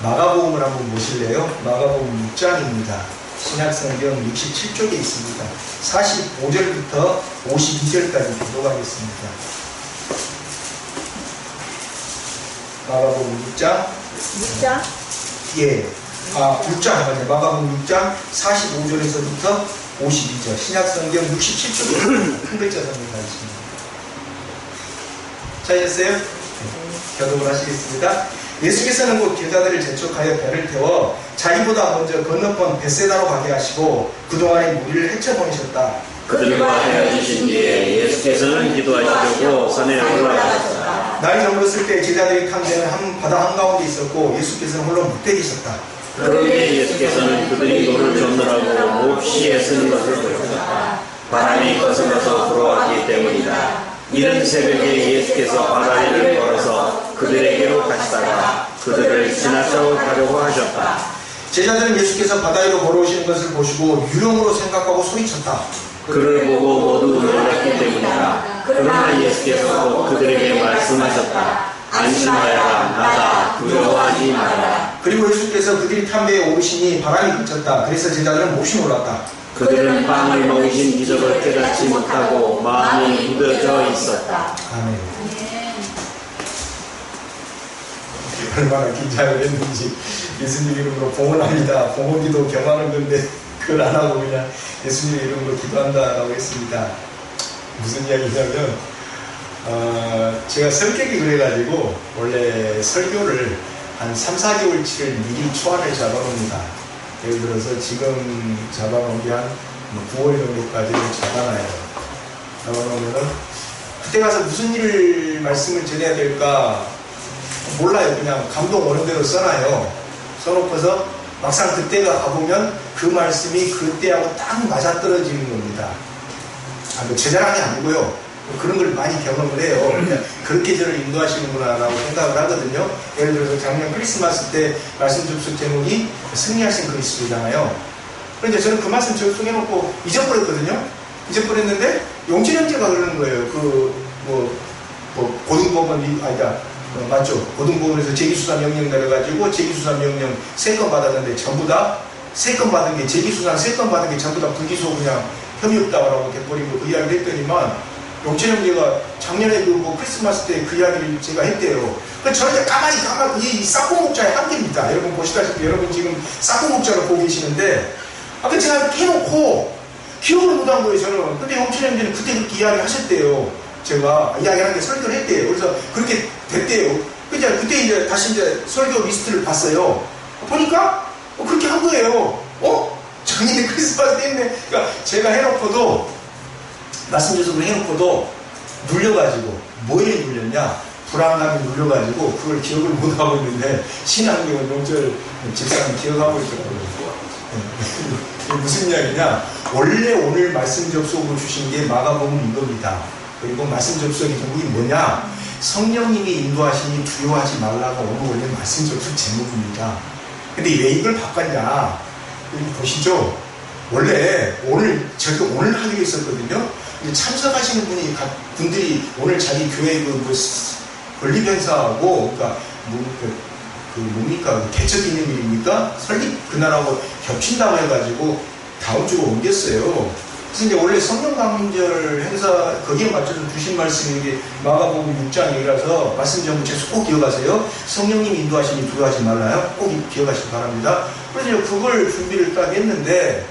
마가복음을 한번 보실래요? 마가복음 6장입니다. 신약성경 67쪽에 있습니다. 45절부터 52절까지 교독하겠습니다. 마가복음 6장? 6장? 예. 6장 맞아요. 마가복음 6장 45절에서부터 52절. 신약성경 67쪽에 큰 글자 선입니다. 찾으셨어요? 네. 교독을 하시겠습니다. 예수께서는 곧 제자들을 재촉하여 배를 태워 자기보다 먼저 건너편 벳세다로 가게 하시고 그동안의 무리를 헤쳐보내셨다. 그들과 헤어지신 뒤에 예수께서는 기도하시려고 산에 올라가셨다. 날이 저물었을 때 제자들이 탄 배는 바다 한가운데 있었고 예수께서는 홀로 묵되 계셨다. 그러기에 예수께서는 그들이 노를 젓느라고 몹시 애쓰는 것을 보셨다. 바람이 거슬러서 불어왔기 때문이다. 이른 새벽에 예수께서 바다 위를 걸어서 그들에게로 가시다가 그들을 지나쳐 가려고 하셨다. 제자들은 예수께서 바다 위로 걸어오시는 것을 보시고 유령으로 생각하고 소리쳤다. 그를 보고 모두 놀랐기 때문이다. 그러나 예수께서 곧 그들에게 말씀하셨다. 안심하여라, 나다, 두려워하지 마라. 그리고 예수께서 그들이 탄 배에 오르시니 바람이 그쳤다. 그래서 제자들은 몹시 놀랐다. 그들은 빵을 먹이신 기적을 깨닫지 못하고 마음이 무뎌져 있었다. 아멘. 얼마나 긴장을 했는지. 예수님 이름으로 봉헌합니다. 봉헌기도 겸하는 건데 그걸 안 하고 그냥 예수님 이름으로 기도한다라고 했습니다. 무슨 이야기냐면 제가 성격이 그래가지고 원래 설교를 한 3-4개월치를 미리 초안을 잡아놓습니다. 예를 들어서 지금 잡아놓은 게 한 9월 정도까지를 잡아놔요. 잡아놓으면은 그때 가서 무슨 일을 말씀을 전해야 될까 몰라요. 그냥 감동 오는 대로 써놔요. 써놓고서 막상 그때가 가보면 그 말씀이 그때하고 딱 맞아떨어지는 겁니다. 제 자랑이 아니고요. 그런 걸 많이 경험을 해요. 그냥 그렇게 저를 인도하시는구나 라고 생각을 하거든요. 예를 들어서 작년 크리스마스 때 말씀 접속 제목이 승리하신 그리스도잖아요. 그런데 저는 그 말씀 접속해놓고 잊어버렸거든요. 잊어버렸는데 용진 형제가 그러는 거예요. 고등법원 아니다. 맞죠? 고등법원에서 재기수사 명령 내려가지고 재기수사 명령 3건 받았는데 전부 다 3건 받은 게 재기수사 3건 받은 게 전부 다 불기소 그냥 혐의 없다고 돼버리고 그 이야기를 했더니만 용진 형제가 작년에 크리스마스 때 그 이야기를 제가 했대요. 그래서 저는 가만히 이 싹공목자의 한계입니다. 여러분 보시다시피 여러분 지금 싹공목자로 보고 계시는데 아까 제가 해놓고 기억을 못한 거예요 저는. 근데 용진 형제는 그때 그렇게 이야기 하셨대요. 제가 이야기하는 게 설교를 했대요. 그래서 그렇게 됐대요. 그때 이제 다시 이제 설교 리스트를 봤어요. 보니까 그렇게 한 거예요. 작년에 크리스마스 때 했네. 그러니까 제가 해놓고도 말씀 접속을 해놓고도 눌려가지고 뭐에 눌렸냐? 불안감이 눌려가지고 그걸 기억을 못하고 있는데 신앙교원 용절 집사님 기억하고 있었거든요. 무슨 이야기냐? 원래 오늘 말씀 접속으로 주신 게 마가복음 이겁니다. 그리고 말씀 접속의 제목이 뭐냐? 성령님이 인도하시니 두려워하지 말라고 오늘 원래 말씀 접속 제목입니다. 근데 왜 이걸 바꿨냐? 여기 보시죠. 원래 저희가 오늘 하기로 했었거든요. 참석하시는 분들이 오늘 자기 교회 건립행사하고 그러니까 뭡니까? 개척 기념일입니까? 설립 그날하고 겹친다고 해가지고 다음 주로 옮겼어요. 그래서 이제 원래 성령 강림절 행사 거기에 맞춰서 주신 말씀이 이게 마가복음 6장이라서 말씀 전부 꼭 기억하세요. 성령님 인도하시니 두려워하지 말라요. 꼭 기억하시기 바랍니다. 그래서 그걸 준비를 딱 했는데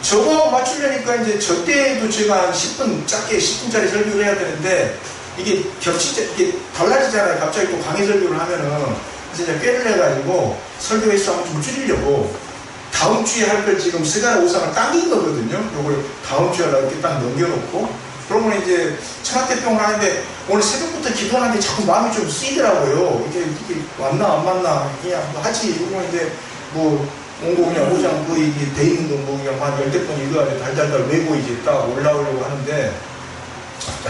저거 맞추려니까 이제 저 때도 제가 한 10분 짧게 10분짜리 설교를 해야 되는데 이게 이게 달라지잖아요. 갑자기 또 강의 설교를 하면은 그래서 이제 꾀를 내가지고 설교 횟수 한번 좀 줄이려고 다음 주에 할 걸 지금 시간 오상을 당긴 거거든요. 요걸 다음 주에 하려고 이렇게 딱 넘겨놓고 그러면 이제 천하태평을 하는데 오늘 새벽부터 기도하는데 자꾸 마음이 좀 쓰이더라고요. 이게 왔나 안 왔나 그냥 하지. 이러고 이제 온고 그냥 오장 이게 돼 있는 거 그냥 한 10번 읽어야 달달달 외고 이제 딱 올라오려고 하는데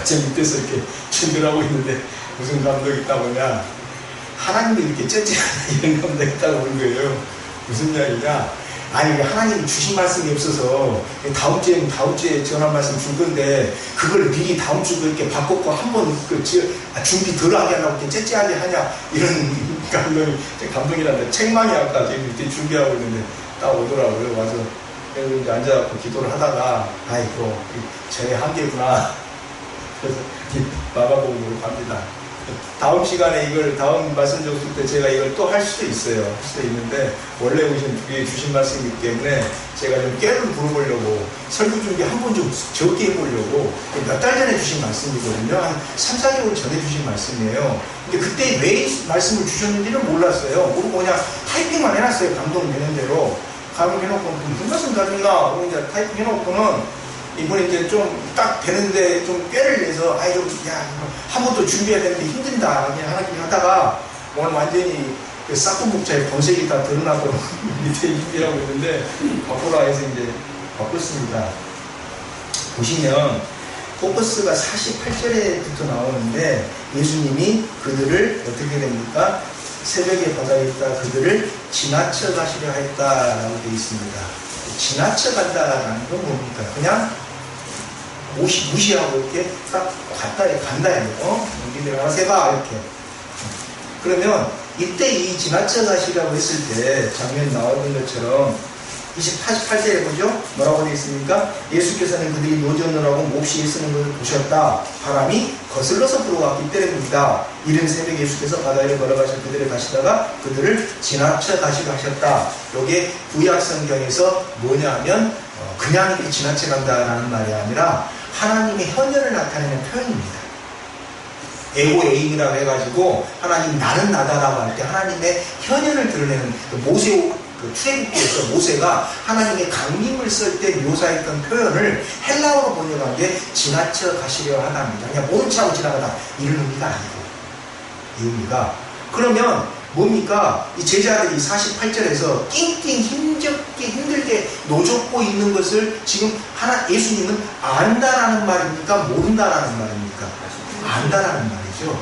제 밑에서 이렇게 준비를 하고 있는데 무슨 감독이 있다고 하냐 하나님도 이렇게 째째하다 이런 감독이 있다고 하는 거예요. 무슨 이야기냐 아니 하나님이 주신 말씀이 없어서 다음 주에 전한 말씀 줄 건데 그걸 미리 다음 주 그렇게 바꿨고 한번 준비 덜 하게 하려고 이렇게 째째하게 하냐 이런 감동이란다. 책망이 아까 지금 이렇게 준비하고 있는데 딱 오더라고요. 와서 이제 앉아갖고 기도를 하다가 아이고 제 한계구나. 그래서 마가복음으로 갑니다. 다음 시간에 이걸 다음 말씀 줬을 때 제가 이걸 또 할 수도 있어요. 할 수도 있는데 원래 주신 말씀이기 때문에 제가 좀 깨를 부어보려고 설교 준비 한 번 좀 적게 해보려고 몇 달 전에 주신 말씀이거든요. 한 3, 4개월 전에 주신 말씀이에요. 근데 그때 왜 말씀을 주셨는지는 몰랐어요. 모르고 그냥 타이핑만 해놨어요. 감동되는 대로. 감동해놓고 무슨 말씀 가졌나? 그러고 이제 타이핑 해놓고는 이번에 이제 좀 딱 되는데 좀 꾀를 내서 한 번 더 준비해야 되는데 힘든다 그냥 하긴 하다가 오늘 완전히 그 싹둑 목차에 번색이 다 드러나고 밑에 준비하고 있는데 바꾸라 해서 이제 바꿨습니다. 보시면 포커스가 48절에부터 나오는데 예수님이 그들을 어떻게 됩니까? 새벽에 바다에 있다 그들을 지나쳐 가시려 했다라고 되어 있습니다. 지나쳐 간다라는 건 뭡니까? 그냥 무시하고 이렇게 딱 간다 해요. 우리들 알아서 해봐 이렇게. 그러면 이때 이 지나쳐 가시라고 했을 때 장면 나오는 것처럼 48절에 보죠. 뭐라고 되어 있습니까? 예수께서는 그들이 노전을 하고 몹시 쓰는 것을 보셨다. 바람이 거슬러서 불어왔기 때문입니다. 이른 새벽에 예수께서 바다를 걸어가셔 그들을 가시다가 그들을 지나쳐 가시려 하셨다. 이게 구약 성경에서 뭐냐면 그냥 이렇게 지나쳐 간다라는 말이 아니라 하나님의 현현을 나타내는 표현입니다. 에고에임이라고 해가지고 하나님 나는 나다라고 할 때 하나님의 현현을 드러내는 모세 출애굽기에서 모세가 하나님의 강림을 쓸 때 묘사했던 표현을 헬라어로 번역한 게 지나쳐 가시려 하답니다. 그냥 모른 척하고 지나가다 이런 의미가 아니고 이 의미가 그러면 뭡니까? 이 제자들이 48절에서 낑낑 힘들게 노젓고 있는 것을 지금 예수님은 안다라는 말입니까? 모른다라는 말입니까? 안다라는 말이죠.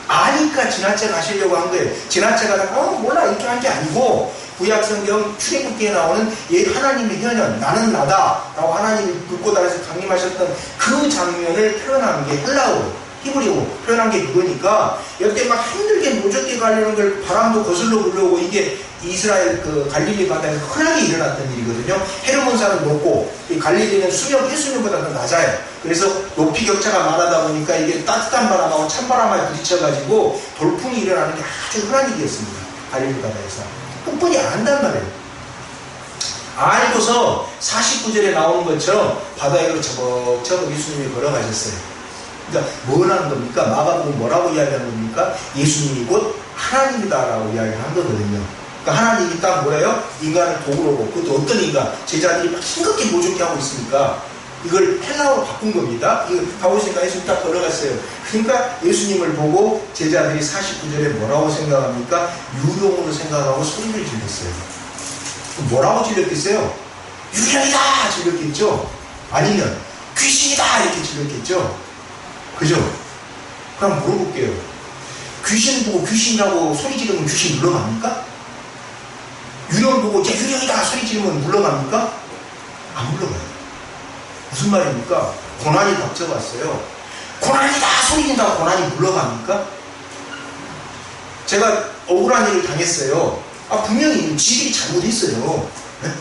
아니까 지나쳐 가시려고 한 거예요. 지나쳐 가다가 몰라 이렇게 한 게 아니고 구약성경 출애굽기에 나오는 하나님의 현현 나는 나다 라고 하나님이 불꽃 아래서 강림하셨던 그 장면을 표현한 게 헬라어로 히브리어 표현한 게 그거니까 여태 막 힘들게 노젓게 가려는 걸 바람도 거슬러 불려오고 이게 이스라엘 그 갈릴리 바다에서 흔하게 일어났던 일이거든요. 헤르몬산은 높고 이 갈릴리는 해수면보다 더 낮아요. 그래서 높이 격차가 많아다 보니까 이게 따뜻한 바람하고 찬바람에 부딪혀가지고 돌풍이 일어나는 게 아주 흔한 일이었습니다. 갈릴리 바다에서. 뻔뻔히 안단 말이에요. 알고서 49절에 나오는 것처럼 바다에 저벅저벅 예수님이 걸어가셨어요. 그러니까 뭘 하는 겁니까? 마가복음 뭐라고 이야기하는 겁니까? 예수님이 곧 하나님이다라고 이야기한 거거든요. 그러니까 하나님이 딱 뭐래요? 인간을 도구로 보고 그것도 어떤 인간? 제자들이 막 힘겹게 노젓게 하고 있으니까 이걸 헬라어로 바꾼 겁니다. 이거 가보시니까 예수님 딱 걸어갔어요. 그러니까 예수님을 보고 제자들이 49절에 뭐라고 생각합니까? 유령으로 생각하고 소리를 질렀어요. 뭐라고 질렀겠어요? 유령이다! 질렀겠죠? 아니면 귀신이다! 이렇게 질렀겠죠? 그죠? 그럼 물어볼게요. 귀신 보고 귀신이라고 소리 지르면 귀신 물러갑니까? 유령 보고 유령이다 소리 지르면 물러갑니까? 안 물러가요. 무슨 말입니까? 고난이 닥쳐왔어요. 고난이다 소리 지른다고 고난이 물러갑니까? 제가 억울한 일을 당했어요. 분명히 지들이 잘못했어요. 네?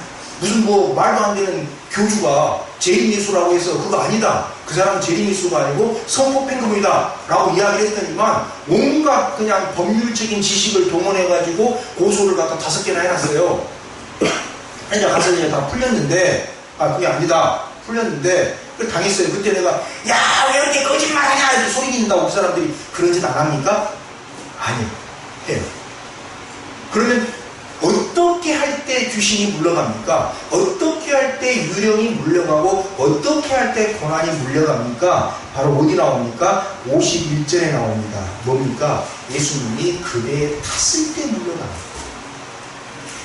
무슨 말도 안 되는 교주가 재림예수라고 해서 그거 아니다. 그 사람은 재림예수가 아니고 성폭행금이다 라고 이야기를 했더니만 온갖 그냥 법률적인 지식을 동원해가지고 고소를 갖다 5개나 해놨어요. 현재 가서 이제 다 풀렸는데 그게 아니다. 풀렸는데 그걸 당했어요. 그때 내가 야 왜 이렇게 거짓말하냐 이렇게 소리 지른다고 그 사람들이 그런 짓 안 합니까? 아니요. 해요. 그러면 어떻게 할 때 귀신이 물러갑니까? 어떻게 할 때 유령이 물러가고 어떻게 할 때 고난이 물러갑니까? 바로 어디 나옵니까? 51절에 나옵니다. 뭡니까? 예수님이 그배에 탔을 때 물러갑니다.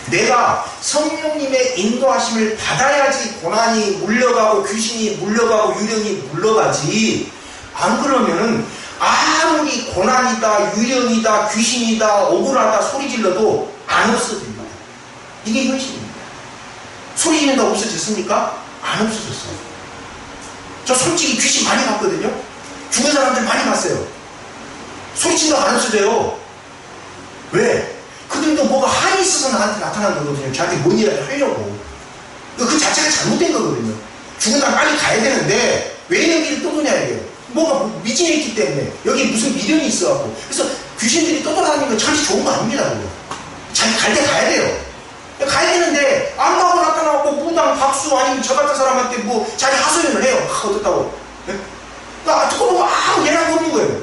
내가 성령님의 인도하심을 받아야지 고난이 물러가고 귀신이 물러가고 유령이 물러가지. 안 그러면은 아무리 고난이다 유령이다 귀신이다 억울하다 소리 질러도 안 없어집니다. 이게 현실입니다. 소리 지른다고 없어졌습니까? 안 없어졌어요. 저 솔직히 귀신 많이 봤거든요. 죽은 사람들 많이 봤어요. 소리친다고 안 없어져요. 왜? 그들도 뭐가 한이 있어서 나한테 나타난 거거든요. 저한테 뭔 일을 하려고. 그 자체가 잘못된 거거든요. 죽은 다음 빨리 가야 되는데 왜 여기를 떠도냐 이게요. 뭐가 미진해 있기 때문에 여기 무슨 미련이 있어갖고. 그래서 귀신들이 떠돌아다니는 건 절대 좋은 거 아닙니다. 자기 갈 때 가야 돼요. 가야 되는데 안 가고 나타나고 무당 박수 아니면 저 같은 사람한테 뭐 자기 하소연을 해요. 어떻다고. 나 듣고 보고 얘랑 그러는 거예요.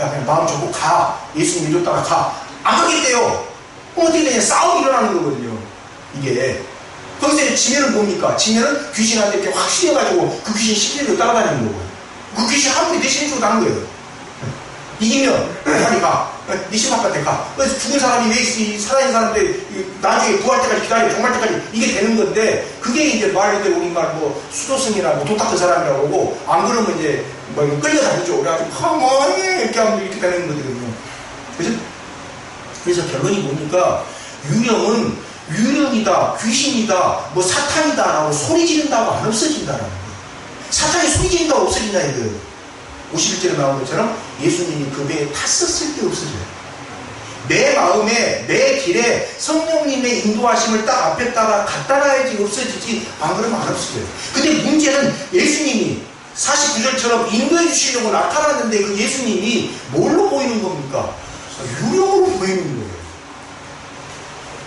야 그냥 마음 접고 가. 예수님 믿었다가 가. 안 가겠대요. 그럼 어떻게 되냐. 싸움이 일어나는 거거든요. 이게. 거기서 이제 지면은 뭡니까? 지면은 귀신한테 이렇게 확 휘어가지고 그 귀신 시키는 거 따라다니는 거고요. 그 귀신 한 분이 대신 해주고 나는 거예요. 이기면 빨리 가. 네 신박한테 가. 그래서 죽은 사람이 왜 살아있는 사람들 나중에 구할 때까지 기다려. 종말 때까지 이게 되는 건데 그게 이제 말 그대로 우리말 뭐 수도승이나 뭐 도탁한 사람이라고 하고 안 그러면 이제 뭐 끌려다니죠. 그래가지고 가만히 이렇게 하면 이렇게 되는 거거든요. 그래서 결론이 뭡니까? 유령은 유령이다, 귀신이다, 뭐 사탄이다라고 소리 지른다고 안 없어진다라는 거예요. 사탄이 소리 지른다고 없어지냐 이거예요. 51절에 나온 것처럼 예수님이 그 배에 탔었을 때 없어져요. 내 마음에 내 길에 성령님의 인도하심을 딱 앞에다가 갖다 놔야지 없어지지 안 그러면 안 없어져요. 근데 문제는 예수님이 49절처럼 인도해 주시려고 나타났는데 그 예수님이 뭘로 보이는 겁니까? 유령으로 보이는 거예요.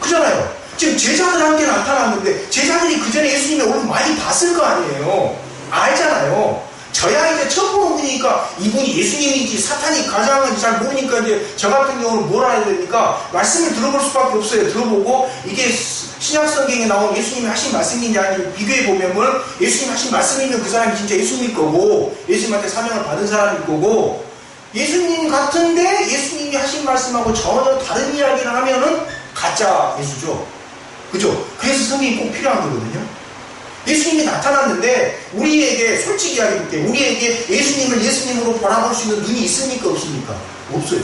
그잖아요. 지금 제자들한테 나타났는데 제자들이 그 전에 예수님의 얼굴 많이 봤을 거 아니에요. 알잖아요. 저야 이제 처음 보는 분이니까 이분이 예수님인지 사탄이 가장인지 잘 모르니까 이제 저 같은 경우는 뭘 알아야 됩니까? 말씀을 들어볼 수밖에 없어요. 들어보고 이게 신약성경에 나온 예수님이 하신 말씀인지 아니면 비교해보면 예수님이 하신 말씀이면 그 사람이 진짜 예수님일 거고 예수님한테 사명을 받은 사람일 거고 예수님 같은데 예수님이 하신 말씀하고 전혀 다른 이야기를 하면은 가짜 예수죠. 그죠? 그래서 성경이 꼭 필요한 거거든요. 예수님이 나타났는데 우리에게 솔직히 이야기해볼게요. 우리에게 예수님을 예수님으로 바라볼 수 있는 눈이 있습니까? 없습니까? 없어요.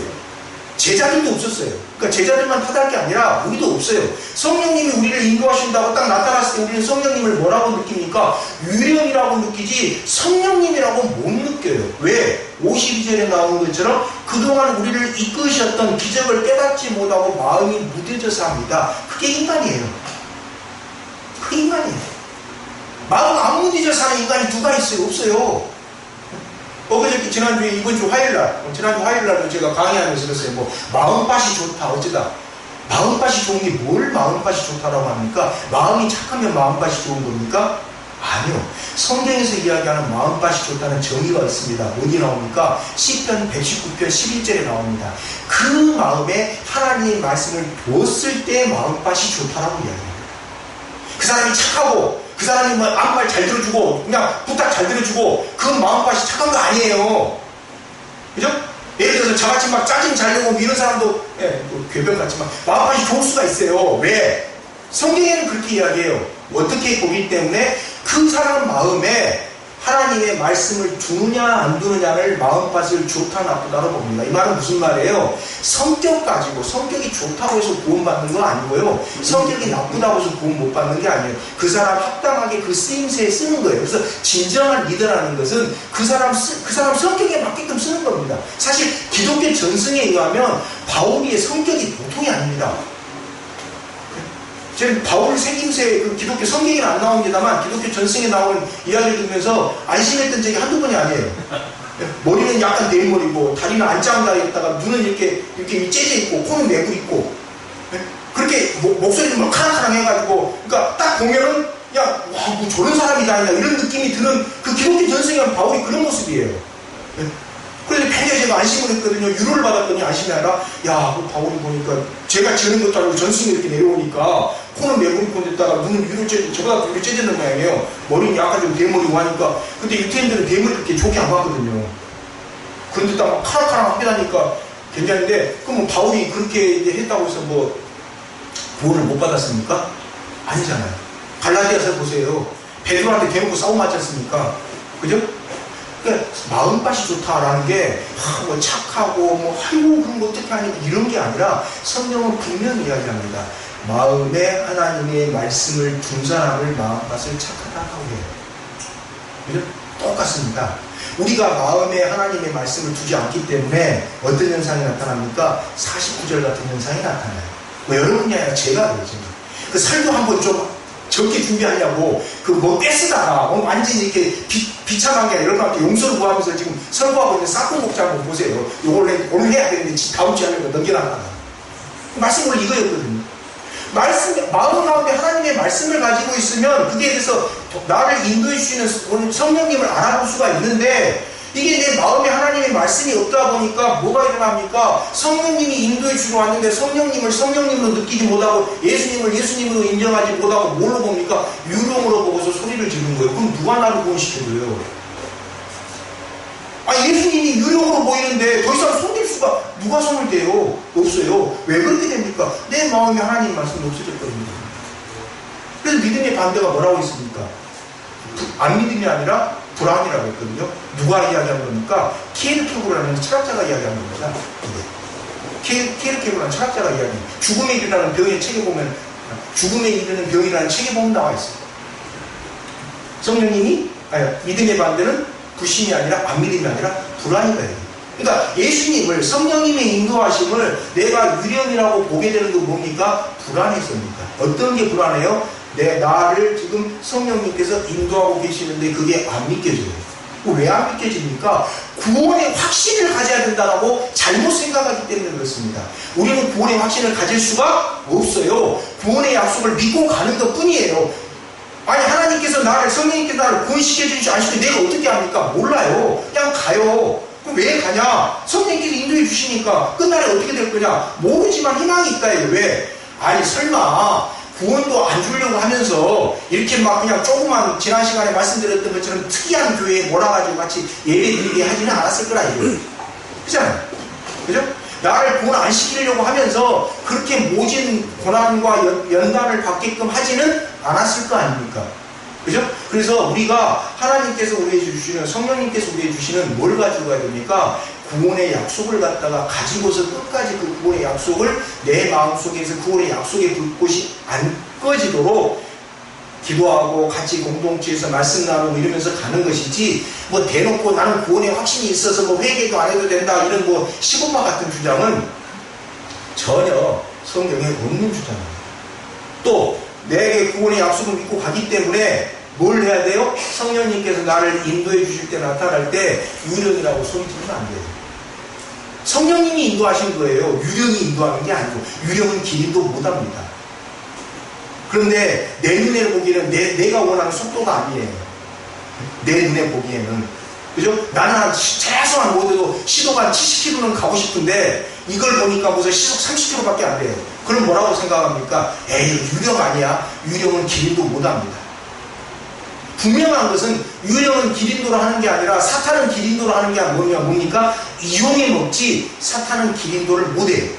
제자들도 없었어요. 그러니까 제자들만 타달할 게 아니라 우리도 없어요. 성령님이 우리를 인도하신다고 딱 나타났을 때 우리는 성령님을 뭐라고 느낍니까? 유령이라고 느끼지 성령님이라고 못 느껴요. 왜? 52절에 나오는 것처럼 그동안 우리를 이끄셨던 기적을 깨닫지 못하고 마음이 무뎌져서 합니다. 그게 인간이에요. 그게 인간이에요. 마음 안 무뎌져 사는 인간이 누가 있어요? 없어요. 어그저께 지난주에 이번주 화요일날 지난주 화요일날도 제가 강의하면서 그랬어요. 뭐 마음밭이 좋다 어쩌다. 마음밭이 좋은 게 뭘 마음밭이 좋다라고 합니까? 마음이 착하면 마음밭이 좋은 겁니까? 아니요. 성경에서 이야기하는 마음밭이 좋다는 정의가 있습니다. 어디 나옵니까? 시편 119편 11절에 나옵니다. 그 마음에 하나님의 말씀을 두었을 때 마음밭이 좋다라고 이야기합니다. 그 사람이 착하고 그 사람이 뭐 아무 말 잘 들어주고 그냥 부탁 잘 들어주고 그 마음밭이 착한 거 아니에요. 그죠? 예를 들어서 저같이 막 짜증 잘 내고 이런 사람도 뭐 괴변 같지만 마음밭이 좋을 수가 있어요. 왜? 성경에는 그렇게 이야기해요. 어떻게 보기 때문에 그 사람 마음에 하나님의 말씀을 두느냐 안 두느냐를 마음밭을 좋다 나쁘다로 봅니다. 이 말은 무슨 말이에요? 성격 가지고 성격이 좋다고 해서 구원받는 거 아니고요. 성격이 나쁘다고 해서 구원 못 받는 게 아니에요. 그 사람 합당하게 그 쓰임새에 쓰는 거예요. 그래서 진정한 리더라는 것은 그 사람 성격에 맞게끔 쓰는 겁니다. 사실 기독교 전승에 의하면 바울의 성격이 보통이 아닙니다. 제가 바울 생김새 그 기독교 성경에는 안 나옵니다만 기독교 전승에 나온 이야기를 들으면서 안심했던 적이 한두 번이 아니에요. 머리는 약간 네모리고 다리는 안짱다리에다가 눈은 이렇게 째져 있고 코는 내부 있고 그렇게 목소리는 막 카랑카랑 해가지고 그러니까 딱 보면은 야 와 뭐 저런 사람이다 이런 느낌이 드는 그 기독교 전승에 한 바울이 그런 모습이에요. 그래서 굉장히 제가 안심을 했거든요. 유로를 받았더니 안심이 아니라 그 바울이 보니까 제가 지는 것도 아니고 전승이 이렇게 내려오니까 코는 내부리콘에다가 눈은 위로 저보다 위로 째지는 모양이에요. 머리는 약간 좀 대머리고 하니까 근데 유태인들은 대머리 그렇게 좋게 안 봤거든요. 그런데 딱 막 카락카락 합해다니까 괜찮은데 그럼 뭐 바울이 그렇게 이제 했다고 해서 뭐 구원을 못 받았습니까? 아니잖아요. 갈라디아서 보세요. 베드로한테 대놓고 싸움 맞지 않습니까? 그죠? 그러니까 마음밭이 좋다라는 게 뭐 착하고 뭐 아이고 그럼 어떻게 하니 이런 게 아니라 성경은 분명히 이야기합니다. 마음에 하나님의 말씀을 둔 사람을 마음밭을 착하다고 해요. 그죠? 똑같습니다. 우리가 마음에 하나님의 말씀을 두지 않기 때문에 어떤 현상이 나타납니까? 49절 같은 현상이 나타나요. 뭐 여러분이 아니라 제가 그러죠. 그 살도 한번 좀 적게 준비하려고 그 뭐 떼쓰다가 완전히 이렇게 비참한 게 아니라 이렇게 용서를 구하면서 지금 설거하고 있는 싹고 목자 한번 보세요. 요걸 오늘 해야 되는데 다음 주에 하려고 넘겨놨다가 말씀 오늘 이거였거든요. 마음 가운데 하나님의 말씀을 가지고 있으면 그게 대해서 나를 인도해 주시는 성령님을 알아볼 수가 있는데 이게 내 마음에 하나님의 말씀이 없다 보니까 뭐가 일어납니까? 성령님이 인도해 주러 왔는데 성령님을 성령님으로 느끼지 못하고 예수님을 예수님으로 인정하지 못하고 뭘로 봅니까? 유령으로 보고서 소리를 지르는 거예요. 그럼 누가 나를 구원시킨 거예요? 예수님이 유령으로 보이는데 더 이상 손댈 수가 누가 손을 대요? 없어요. 왜 그렇게 됩니까? 내 마음에 하나님 말씀이 없어졌거든요. 그래서 믿음의 반대가 뭐라고 있습니까? 안 믿음이 아니라 불안이라고 했거든요. 누가 이야기한 겁니까? 키에르케고르라는 철학자가 이야기한 겁니다. 키에르케고르라는 철학자가 이야기해요. 죽음에 이르는 병의 책에 보면 죽음에 이르는 병이라는 책에 보면 나와 있어요. 성령님이 믿음의 반대는 불신이 아니라 안 믿음이 아니라 불안이다. 그러니까 예수님을 성령님의 인도하심을 내가 유령이라고 보게 되는 게 뭡니까? 불안해서입니다. 어떤 게 불안해요? 나를 지금 성령님께서 인도하고 계시는데 그게 안 믿겨져요. 왜 안 믿겨집니까? 구원의 확신을 가져야 된다고 잘못 생각하기 때문에 그렇습니다. 우리는 구원의 확신을 가질 수가 없어요. 구원의 약속을 믿고 가는 것 뿐이에요. 하나님께서 성령님께서 나를 구원시켜 주지 않으시면 내가 어떻게 합니까? 몰라요. 그냥 가요. 그럼 왜 가냐? 성령님께서 인도해 주시니까 끝날에 어떻게 될 거냐? 모르지만 희망이 있다예요. 왜? 설마 구원도 안 주려고 하면서 이렇게 막 그냥 조그만 지난 시간에 말씀드렸던 것처럼 특이한 교회에 몰아가지고 같이 예배 드리게 하지는 않았을 거라 이거예요. 그렇잖아요. 그죠? 나를 구원 안 시키려고 하면서 그렇게 모진 고난과 연단을 받게끔 하지는 않았을 거 아닙니까? 그죠? 그래서 우리가 하나님께서 우리에게 주시는 성령님께서 우리에게 주시는 뭘 가지고 가야 됩니까? 구원의 약속을 갖다가 가지고서 끝까지 그 구원의 약속을 내 마음속에서 구원의 약속의 불꽃이 안 꺼지도록 기도하고 같이 공동체에서 말씀 나누고 이러면서 가는 것이지 뭐 대놓고 나는 구원의 확신이 있어서 뭐 회개도 안 해도 된다 이런 뭐 시골마 같은 주장은 전혀 성경에 없는 주장입니다. 또 내게 구원의 약속을 믿고 가기 때문에 뭘 해야 돼요? 성령님께서 나를 인도해 주실 때 나타날 때 유령이라고 소리 지르면 안 돼요. 성령님이 인도하신 거예요. 유령이 인도하는 게 아니고 유령은 기인도 못합니다. 그런데 내 눈에 보기에는 내가 원하는 속도가 아니에요. 내 눈에 보기에는. 그죠? 나는 한 최소한 못해도 시도가 한 70km는 가고 싶은데 이걸 보니까 무슨 시속 30km밖에 안 돼요. 그럼 뭐라고 생각합니까? 에이 유령 아니야. 유령은 기인도 못합니다. 분명한 것은 유령은 기린도로 하는 게 아니라 사탄은 기린도로 하는 게 뭡니까? 이용해 먹지 사탄은 기린도를 못해요.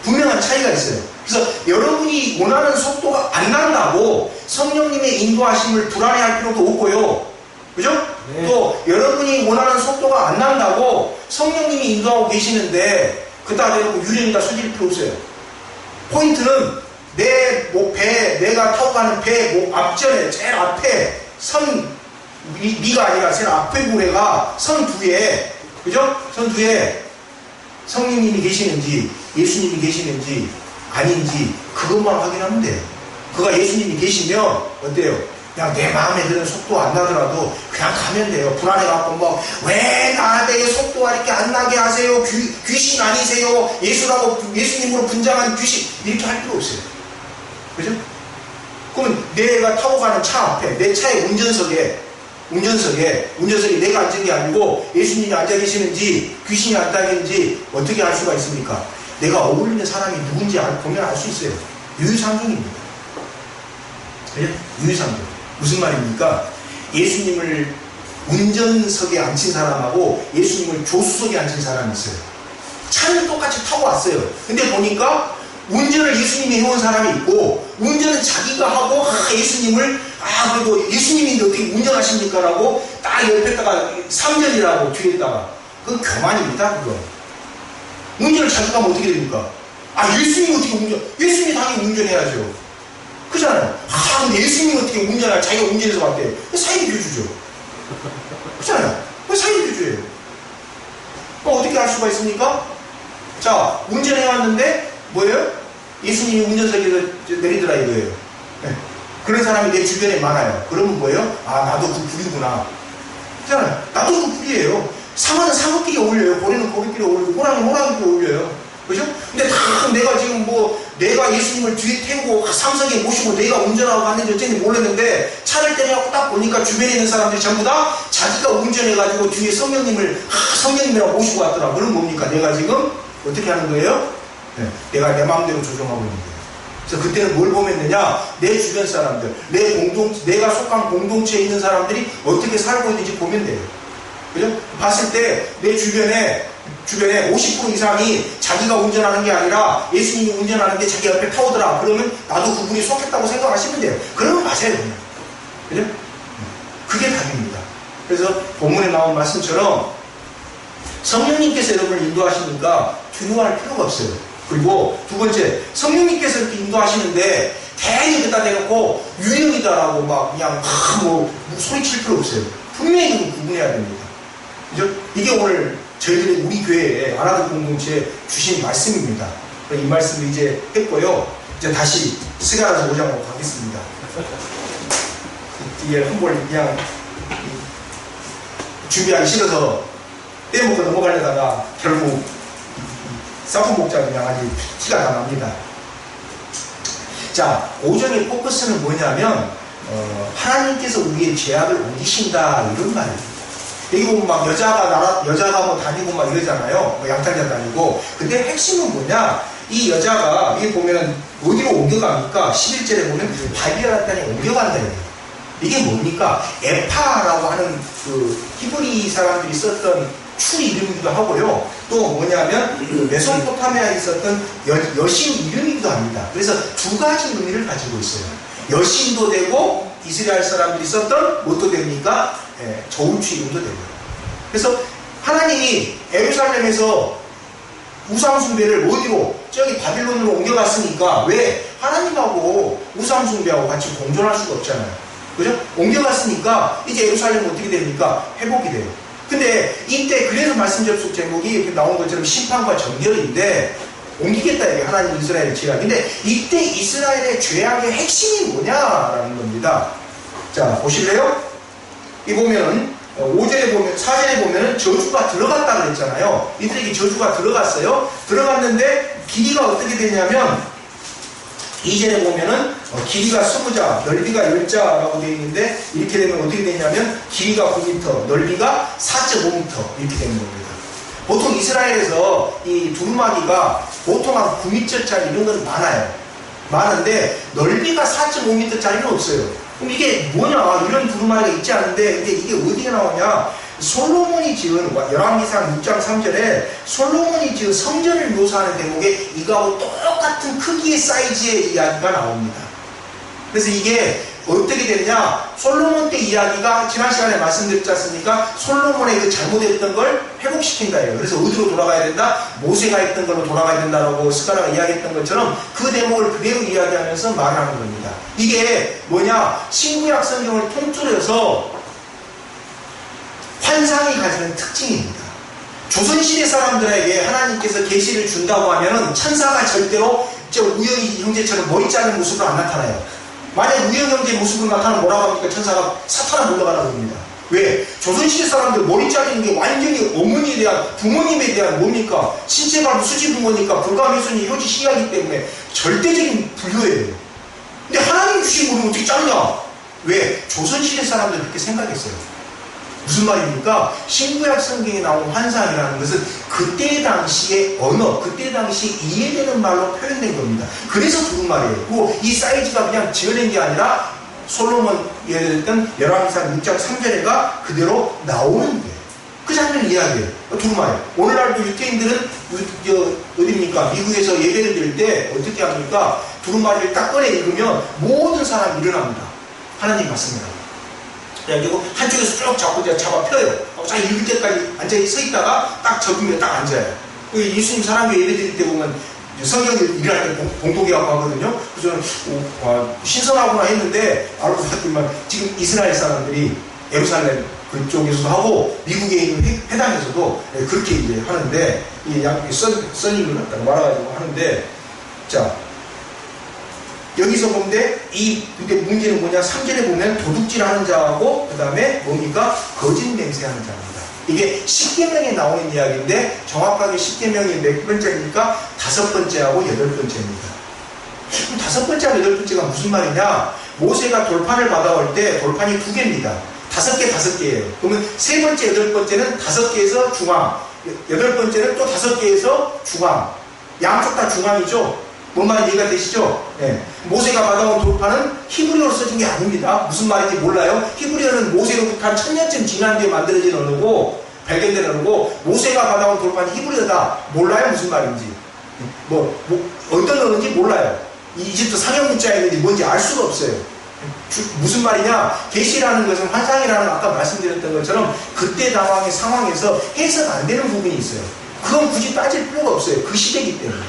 분명한 차이가 있어요. 그래서 여러분이 원하는 속도가 안 난다고 성령님의 인도하심을 불안해할 필요도 없고요. 그죠? 네. 또 여러분이 원하는 속도가 안 난다고 성령님이 인도하고 계시는데 그따 대놓고 유령이다 소질 필요 없어요. 포인트는 내 배, 내가 타고 가는 배 앞전에 제일 앞에 미가 아니라 제일 앞에 구레가 선 뒤에, 그죠? 선 뒤에 성령님이 계시는지 예수님이 계시는지 아닌지 그것만 확인하면 돼요. 그가 예수님이 계시면 어때요? 그냥 내 마음에 드는 속도 안 나더라도 그냥 가면 돼요. 불안해갖고 왜 나한테 속도가 이렇게 안 나게 하세요? 귀신 아니세요? 예수님으로 분장한 귀신 이렇게 할 필요 없어요. 그죠? 그러면 내가 타고 가는 차 앞에 내 차의 운전석에 내가 앉은 게 아니고 예수님이 앉아 계시는지 귀신이 앉아 계시는지 어떻게 알 수가 있습니까? 내가 어울리는 사람이 누군지 보면 알 수 있어요. 유유상종입니다. 유유상종. 무슨 말입니까? 예수님을 운전석에 앉힌 사람하고 예수님을 조수석에 앉힌 사람이 있어요. 차는 똑같이 타고 왔어요. 근데 보니까 운전을 예수님이 해온 사람이 있고, 운전은 자기가 하고, 예수님을, 그래도 예수님인데 어떻게 운전하십니까? 라고 딱 옆에다가 3절이라고 뒤에다가. 그건 교만입니다, 그거. 운전을 자기가 하면 어떻게 됩니까? 예수님이 어떻게 예수님이 당연히 운전해야죠. 그잖아요. 근데 예수님이 어떻게 운전할, 자기가 운전해서 봤대. 사이비 교주죠. 그잖아요. 사이비 교주예요. 어떻게 할 수가 있습니까? 자, 운전해왔는데, 뭐예요? 예수님이 운전석에서 내리더라 이거예요. 네. 그런 사람이 내 주변에 많아요. 그러면 뭐예요? 나도 그 불이구나. 그잖아요. 나도 그 불이에요. 상어는 상어끼리 어울려요. 고래는 고래끼리 어울리고, 호랑이는 호랑이끼리 어울려요. 그죠? 근데 다 내가 지금 내가 예수님을 뒤에 태우고 삼성에 모시고 내가 운전하고 갔는지 어쩐지 몰랐는데 차를 때려갖고 딱 보니까 주변에 있는 사람들이 전부 다 자기가 운전해가지고 뒤에 성령님이라고 모시고 왔더라. 그럼 뭡니까? 내가 지금 어떻게 하는 거예요? 네, 내가 내 마음대로 조종하고 있는 거예요. 그래서 그때는 뭘 보겠느냐? 내 주변 사람들, 내가 속한 공동체에 있는 사람들이 어떻게 살고 있는지 보면 돼요. 그죠? 봤을 때 내 주변에 50% 이상이 자기가 운전하는 게 아니라 예수님이 운전하는데 자기 옆에 타오더라. 그러면 나도 그분이 속했다고 생각하시면 돼요. 그러면 맞아요. 그냥. 그죠? 그게 답입니다. 그래서 본문에 나온 말씀처럼 성령님께서 여러분을 인도하시니까 두려워할 필요가 없어요. 그리고 두 번째, 성령님께서 이렇게 인도하시는데 괜히 그다 대놓고 유형이다라고 그냥 소리칠 필요 없어요. 분명히 구분해야 됩니다. 그죠? 이게 오늘 저희들이 우리 교회에 아나드 공동체에 주신 말씀입니다. 이 말씀을 이제 했고요. 이제 다시 스가랴서 5장으로 가겠습니다. 이게 한번 그냥 준비하기 싫어서 떼먹고 넘어가려다가 결국 사품 목자 그냥 아주 티가 다 납니다. 자, 5장의 포커스는 뭐냐면 하나님께서 우리의 죄악을 옮기신다 이런 말입니다. 여기 보면 여자가 다니고 이러잖아요. 양탈자 다니고. 근데 핵심은 뭐냐? 이 여자가, 여기 보면 어디로 옮겨갑니까? 11절에 보면 바빌론의 땅에 옮겨간다. 이게 뭡니까? 에파라고 하는 그 히브리 사람들이 썼던 추 이름이기도 하고요. 또 뭐냐면 메소포타미아에 있었던 여신 이름이기도 합니다. 그래서 두 가지 의미를 가지고 있어요. 여신도 되고 이스라엘 사람들이 썼던 뭣도 됩니까? 좋은 추 이름도 되고요. 그래서 하나님이 예루살렘에서 우상숭배를 어디로? 저기 바빌론으로 옮겨갔으니까 왜? 하나님하고 우상숭배하고 같이 공존할 수가 없잖아요. 그죠? 옮겨갔으니까 이제 예루살렘은 어떻게 됩니까? 회복이 돼요. 근데 이때 그래서 말씀 접속 제목이 이렇게 나온 것처럼 심판과 정결인데 옮기겠다 이게 하나님 이스라엘의 죄악. 근데 이때 이스라엘의 죄악의 핵심이 뭐냐라는 겁니다. 자, 보실래요? 이 보면은 5절에 보면 4절에 보면은 저주가 들어갔다 그랬잖아요. 이들에게 저주가 들어갔어요. 들어갔는데 길이가 어떻게 되냐면 2절에 보면은 길이가 20자, 넓이가 10자라고 되어 있는데 이렇게 되면 어떻게 되냐면 길이가 9m, 넓이가 4.5m 이렇게 되는 겁니다. 보통 이스라엘에서 이 두루마기가 보통 한 9m짜리 이런 건 많아요. 많은데 넓이가 4.5m짜리는 없어요. 그럼 이게 뭐냐? 이런 두루마기가 있지 않은데 근데 이게 어디에 나오냐? 솔로몬이 지은 열왕기상 6장 3절에 솔로몬이 지은 성전을 묘사하는 대목에 이거하고 똑같은 크기의 사이즈의 이야기가 나옵니다. 그래서 이게 어떻게 되느냐? 솔로몬 때 이야기가 지난 시간에 말씀드렸지 않습니까? 솔로몬의 그 잘못했던 걸 회복시킨다예요. 그래서 어디로 돌아가야 된다? 모세가 했던 걸로 돌아가야 된다라고 스가랴가 이야기했던 것처럼 그 대목을 그대로 이야기하면서 말하는 겁니다. 이게 뭐냐? 신구약 성경을 통틀어서 환상이 가지는 특징입니다. 조선시대 사람들에게 하나님께서 계시를 준다고 하면은 천사가 절대로 우영이 형제처럼 머리 자른 모습으로 안 나타나요. 만약 우영 형제 모습으로 나타나면 뭐라고 합니까? 천사가 사탄아 물러가라고 합니다. 왜? 조선시대 사람들 머리 자르는 게 완전히 어머니에 대한 부모님에 대한 뭡니까? 신체발 수지 부모니까 불가미순이 효지 시야이기 때문에 절대적인 불효예요. 근데 하나님 주신 머리를 어떻게 자르냐? 왜? 조선시대 사람들 그렇게 생각했어요. 무슨 말입니까? 신구약 성경에 나온 환상이라는 것은 그때 당시의 언어, 그때 당시에 이해되는 말로 표현된 겁니다. 그래서 두루마리예요. 그리고 이 사이즈가 그냥 지어낸 게 아니라 솔로몬 예를 들던 열왕기상 6장 3절에가 그대로 나오는 거예요. 그 장면을 이야기해요. 두루마리. 오늘날도 유태인들은 어딥니까? 미국에서 예배를 드릴 때 어떻게 합니까? 두루마리를 딱 꺼내 읽으면 모든 사람이 일어납니다. 하나님 말씀이라고. 그래가지고 한쪽에서 쭉 잡아 펴요. 쫙 읽을 때까지 앉아 서 있다가 딱 접으면 딱 앉아요. 예수님 사람이 예배 드릴 때 보면 성경을 일할 때 봉독이라고 하거든요. 그래서 저는 신선하구나 했는데 알고 봤더니만 지금 이스라엘 사람들이 예루살렘 그쪽에서도 하고 미국에 있는 회당에서도 그렇게 이제 하는데 써님을 갖다가 말아가지고 하는데 자 여기서 보는데 근데 문제는 뭐냐 3절에 보면 도둑질하는 자하고 그 다음에 뭡니까 거짓 맹세하는 자입니다. 이게 10계명에 나오는 이야기인데 정확하게 10계명이 몇 번째입니까? 5번째하고 8번째입니다. 그럼 5번째하고 8번째가 무슨 말이냐? 모세가 돌판을 받아올 때 돌판이 2개입니다. 5개예요. 그러면 3번째, 8번째는 5개에서 중앙, 8번째는 또 5개에서 중앙. 양쪽 다 중앙이죠? 뭔 말인지 이해가 되시죠? 네. 모세가 받아온 돌판은 히브리어로 써진 게 아닙니다. 무슨 말인지 몰라요? 히브리어는 모세로부터 한 1000년쯤 지난 뒤에 만들어진 언어고 발견된 언어고 모세가 받아온 돌판이 히브리어다. 몰라요? 무슨 말인지. 어떤 언어인지 몰라요. 이집트 상형 문자에 있는지 뭔지 알 수가 없어요. 무슨 말이냐? 계시라는 것은 환상이라는 아까 말씀드렸던 것처럼 그때 당황의 상황에서 해석 안 되는 부분이 있어요. 그건 굳이 따질 필요가 없어요. 그 시대이기 때문에.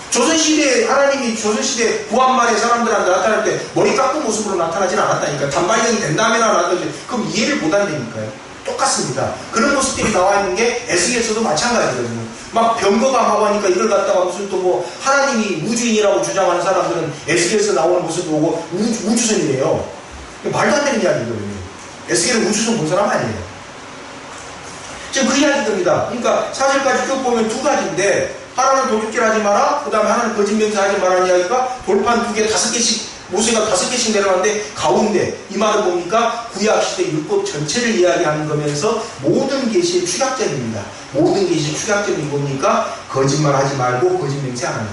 조선시대에 하나님이 조선시대 구한말에 사람들한테 나타날 때 머리 깎은 모습으로 나타나지는 않았다니까. 단발령이 된 다음에 나타나든지 그럼 이해를 못한다니까요. 똑같습니다. 그런 모습들이 나와 있는 게 에스겔서도 마찬가지거든요. 막 병거감하고 하니까 이걸 갖다가 무슨 또 하나님이 우주인이라고 주장하는 사람들은 에스겔에서 나오는 모습을 보고 우주선이래요. 말도 안 되는 이야기거든요. 에스겔은 우주선 본 사람 아니에요. 지금 그 이야기입니다. 그러니까 사실까지 쭉 보면 2가지인데 하나는 도둑질하지 마라. 그 다음에 하나는 거짓 맹세하지 마라는 이야기가 돌판 2개, 5개씩 모세가 5개씩 내려가는데 가운데 이 말은 뭡니까? 구약시대 율법 전체를 이야기하는 거면서 모든 계시의 축약점입니다. 모든 계시의 축약점이 뭡니까? 거짓말하지 말고 거짓 맹세 안 하는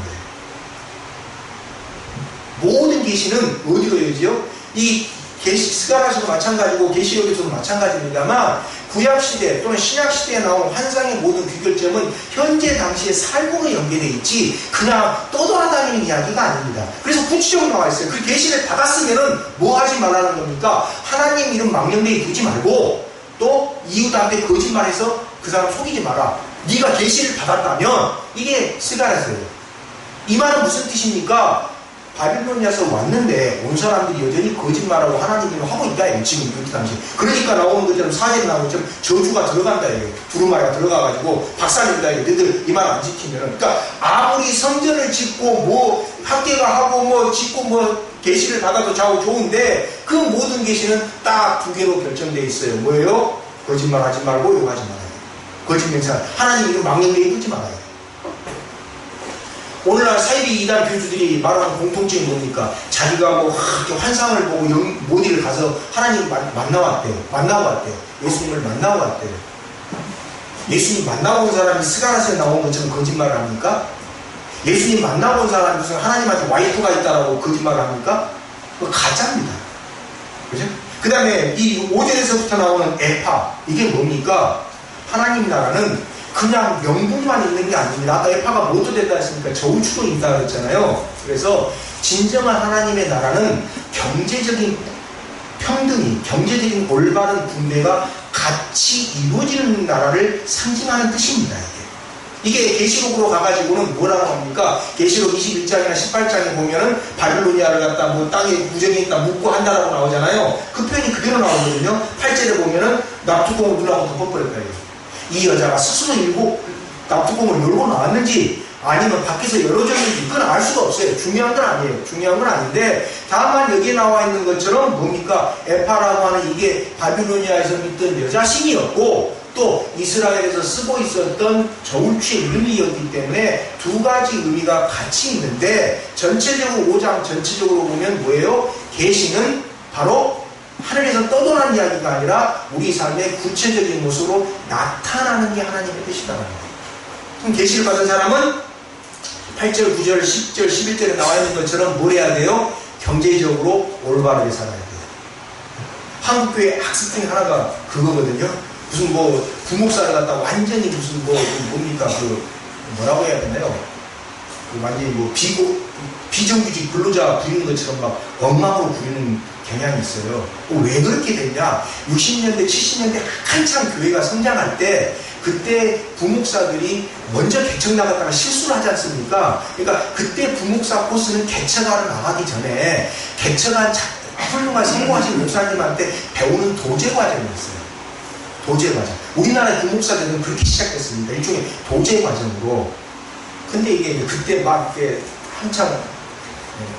거예요. 모든 계시는 어디로 이어지요? 이 계시 스가랴서도 마찬가지고 계시록에서도 마찬가지입니다만 구약시대 또는 신약시대에 나온 환상의 모든 귀결점은 현재 당시의 삶으로 연계되어 있지 그냥 떠돌아다니는 이야기가 아닙니다. 그래서 구체적으로 나와 있어요. 그 계시를 받았으면은 뭐 하지 말라는 겁니까? 하나님 이름 망령되게 두지 말고 또 이웃한테 거짓말해서 그 사람 속이지 마라. 네가 계시를 받았다면 이게 스가랴서예요. 이 말은 무슨 뜻입니까? 바빌로니아에서 왔는데 온 사람들이 여전히 거짓말하고 하나님 이름을 하고 있다. 지금 그 당시. 그러니까 나오는 것처럼 사제에 나오는 것처럼 저주가 들어간다. 두루마리가 들어가가지고 박살낸다. 너희들 이 말 안 지키면은. 그러니까 아무리 성전을 짓고 뭐 학계가 하고 뭐 짓고 뭐 계시를 받아도 자고 좋은데 그 모든 계시는 딱 2개로 결정되어 있어요. 뭐예요? 거짓말하지 말고 욕하지 말아요. 거짓 맹세. 하나님 이름 망령되게 두지 말아요. 오늘날 사이비 이단 교주들이 말하는 공통점이 뭡니까? 자기가 뭐 환상을 보고 모디를 가서 하나님을 만나고 왔대요. 예수님을 만나고 왔대요. 예수님 만나고 온 사람이 스가랴서에 나온 것처럼 거짓말을 합니까? 예수님 만나고 온 사람이 무슨 하나님한테 와이프가 있다라고 거짓말을 합니까? 그거 가짜입니다. 그죠? 그 다음에 이 5절에서부터 나오는 에파, 이게 뭡니까? 하나님 나라는 그냥 명분만 있는 게 아닙니다. 아까 에파가 뭐도 된다 했으니까 저우추도 있다 그랬잖아요. 그래서 진정한 하나님의 나라는 경제적인 평등이, 경제적인 올바른 분배가 같이 이루어지는 나라를 상징하는 뜻입니다. 이게 계시록으로 가가지고는 뭐라고 합니까? 계시록 21장이나 18장에 보면은 바빌로니아를 갖다 뭐 땅에 무정이 있다 묻고 한다라고 나오잖아요. 그 표현이 그대로 나오거든요. 8절에 보면은 납두공을 누라고 덮어버렸다. 이 여자가 스스로 납두공을 열고 나왔는지 아니면 밖에서 열어져 있는지 그건 알 수가 없어요. 중요한 건 아니에요. 중요한 건 아닌데 다만 여기에 나와 있는 것처럼 뭡니까? 에파라고 하는 이게 바빌로니아에서 믿던 여자신이었고 또 이스라엘에서 쓰고 있었던 저울추의 이름이었기 때문에 2가지 의미가 같이 있는데 전체적으로 5장 전체적으로 보면 뭐예요? 계시는 바로 하늘에서 떠도는 이야기가 아니라 우리 삶의 구체적인 모습으로 나타나는 게 하나님의 뜻이라는 거예요. 그럼 계시를 받은 사람은 8절, 9절, 10절, 11절에 나와 있는 것처럼 뭘 해야 돼요? 경제적으로 올바르게 살아야 돼요. 한국교회 학습 중에 하나가 그거거든요. 무슨 뭐 부목사를 갖다 완전히 무슨 뭐 뭡니까 뭐라고 해야 되나요? 완전히 뭐 비정규직 근로자 부리는 것처럼 막 엉망으로 부리는 경향이 있어요. 왜 그렇게 됐냐? 60년대, 70년대 한창 교회가 성장할 때 그때 부목사들이 먼저 개척 나갔다가 실수를 하지 않습니까? 그러니까 그때 부목사 코스는 개척하러 나가기 전에 개척한 훌륭한 성공하신 목사님한테 배우는 도제 과정이었어요. 도제 과정. 우리나라 부목사들은 그렇게 시작했습니다. 일종의 도제 과정으로. 근데 이게 그때 막 이렇게 한창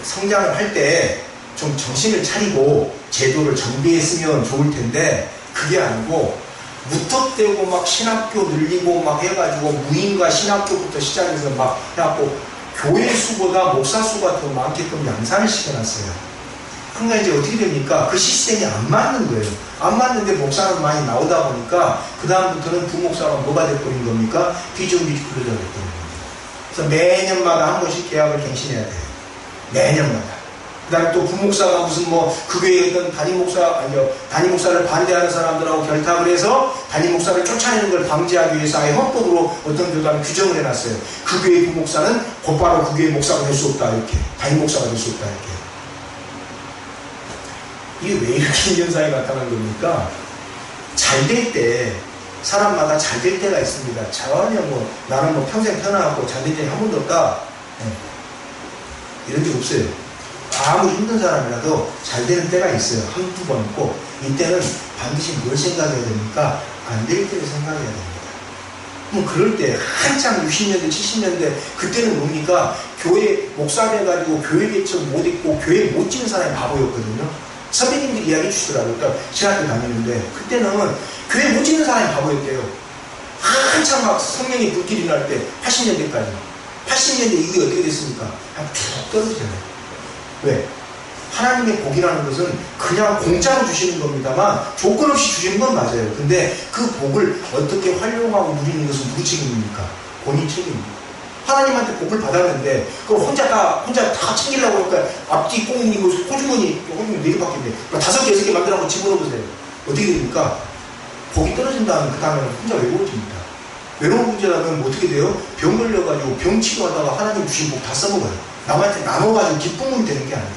성장을 할 때 좀 정신을 차리고 제도를 정비했으면 좋을 텐데 그게 아니고 무턱대고 막 신학교 늘리고 막 해가지고 무인과 신학교부터 시작해서 막 해갖고 교회 수보다 목사 수가 더 많게끔 양산을 시켜놨어요. 그러니까 이제 어떻게 됩니까? 그 시스템이 안 맞는 거예요. 안 맞는데 목사는 많이 나오다 보니까 그 다음부터는 부목사가 뭐가 돼버린 겁니까? 비정규직 근로자가 돼버린 겁니다. 그래서 매년마다 한 번씩 계약을 갱신해야 돼요. 매년마다. 그 다음에 또 부목사가 무슨 뭐 그 교회에 있던 담임 목사를 반대하는 사람들하고 결탁을 해서 담임 목사를 쫓아내는 걸 방지하기 위해서 아예 헌법으로 어떤 교단은 규정을 해놨어요. 그 교회 부목사는 곧바로 그 교회 목사가 될 수 없다 이렇게. 담임 목사가 될 수 없다 이렇게. 이게 왜 이렇게 현상이 나타난 겁니까? 잘 될 때 사람마다 잘 될 때가 있습니다. 전혀 뭐 나는 뭐 평생 태어나갖고 잘 된 적이 한 번도 없다. 이런 게 없어요. 아무리 힘든 사람이라도 잘 되는 때가 있어요. 한두 번 있고 이때는 반드시 뭘 생각해야 됩니까? 안 될 때를 생각해야 됩니다. 그럼 그럴 때 한창 60년대 70년대 그때는 뭡니까? 교회 목사 돼가지고 교회 개척 못 있고 교회 못 지는 사람이 바보였거든요. 선배님들이 이야기해 주시더라고요. 그러니까 신학교 다니는데 그때는 교회 못 지는 사람이 바보였대요. 한창 막 성령이 불길이 날 때 80년대까지 80년대 이게 어떻게 됐습니까? 그냥 쭉 떨어지잖아요. 왜? 하나님의 복이라는 것은 그냥 공짜로 주시는 겁니다만 조건 없이 주시는 건 맞아요. 근데 그 복을 어떻게 활용하고 누리는 것은 누구 책임입니까? 본인 책임입니다. 하나님한테 복을 받았는데 그걸 혼자 다 챙기려고 하니까 앞뒤 꽁이고 호주머니 4개밖에 없네. 5개, 6개 만들라고 집어넣으세요. 어떻게 됩니까? 복이 떨어진 다음에 그 다음에는 혼자 외로워집니다. 외로운 문제라면 뭐 어떻게 돼요? 병 걸려가지고 병 치료하다가 하나님 주신 복 다 써먹어요. 남한테 나눠가지고 기쁨이 되는 게 아니라